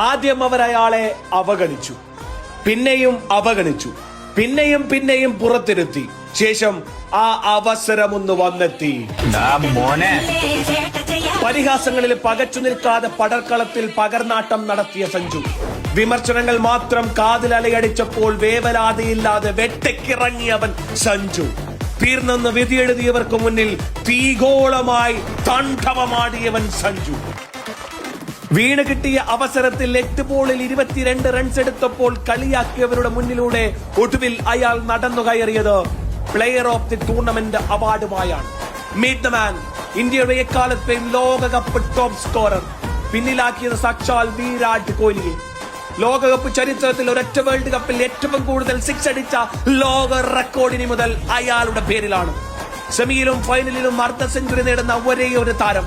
ആദ്യം അവർ അയാളെ അവഗണിച്ചു, പിന്നെയും അവഗണിച്ചു, പിന്നെയും പുറത്തിരുത്തി. ശേഷം ആ അവസരമൊന്ന് വന്നെത്തി. പരിഹാസങ്ങളിൽ പകച്ചു നിൽക്കാതെ പടർക്കളത്തിൽ പകർനാട്ടം നടത്തിയ സഞ്ജു. വിമർശനങ്ങൾ മാത്രം കാതിൽ അലയടിച്ചപ്പോൾ വേവലാതിയില്ലാതെ വെട്ടക്കിറങ്ങിയവൻ സഞ്ജു. തീർന്നെന്ന് വിധിയെഴുതിയവർക്ക് മുന്നിൽ തീഗോളമായി താണ്ഡവമാടിയവൻ സഞ്ജു. വീണ് കിട്ടിയ അവസരത്തിൽ 8 ബോളിൽ 22 റൺസ് എടുത്തപ്പോൾ കളിയാക്കിയവരുടെ മുന്നിലൂടെ ഒടുവിൽ അയാൾ നടന്നു കയറിയത് പ്ലെയർ ഓഫ് ദി ടൂർണമെന്റ് അവാർഡുമായാണ്. മീറ്റ് ദ മാൻ, ഇന്ത്യയുടെ എക്കാലത്തെയും ലോകകപ്പ് ടോപ്പ് സ്കോറർ. പിന്നിലാക്കിയത് സാക്ഷാൽ വിരാട് കോഹ്ലിയെ. ലോകകപ്പ് ചരിത്രത്തിൽ ഒരൊറ്റ വേൾഡ് കപ്പിൽ ഏറ്റവും കൂടുതൽ 6 അടിച്ച ലോക റെക്കോർഡിന് മുതൽ അയാളുടെ പേരിലാണ്. സെമിയിലും ഫൈനലിലും അർദ്ധ സെഞ്ചുറി നേടുന്ന ഒരേ ഒരു താരം.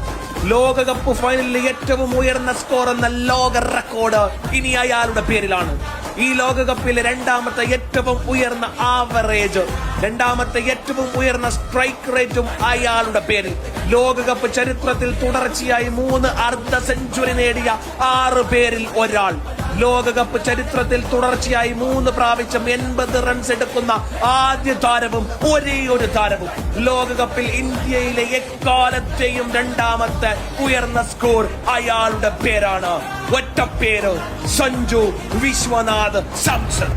ലോകകപ്പ് ഫൈനലിൽ ഏറ്റവും ഉയർന്ന സ്കോർ എന്ന ലോക റെക്കോർഡ് ഇനി അയാളുടെ പേരിലാണ്. ഈ ലോകകപ്പിലെ രണ്ടാമത്തെ ഏറ്റവും ഉയർന്ന ആവറേജ്, രണ്ടാമത്തെ ഏറ്റവും ഉയർന്ന സ്ട്രൈക്ക് റേറ്റും അയാളുടെ പേരിൽ. ലോകകപ്പ് ചരിത്രത്തിൽ തുടർച്ചയായി 3 അർദ്ധ സെഞ്ചുറി നേടിയ 6 പേരിൽ ഒരാൾ. ലോകകപ്പ് ചരിത്രത്തിൽ തുടർച്ചയായി 3 പ്രാവശ്യം 80 റൺസ് എടുക്കുന്ന ആദ്യ താരവും ഒരേ ഒരു താരവും. ലോകകപ്പിൽ ഇന്ത്യയിലെ എക്കാലത്തെയും രണ്ടാമത്തെ ഉയർന്ന സ്കോർ അയാളുടെ പേരാണ്. ഒറ്റ പേര്, സഞ്ജു വിശ്വനാഥ് സാംസൺ.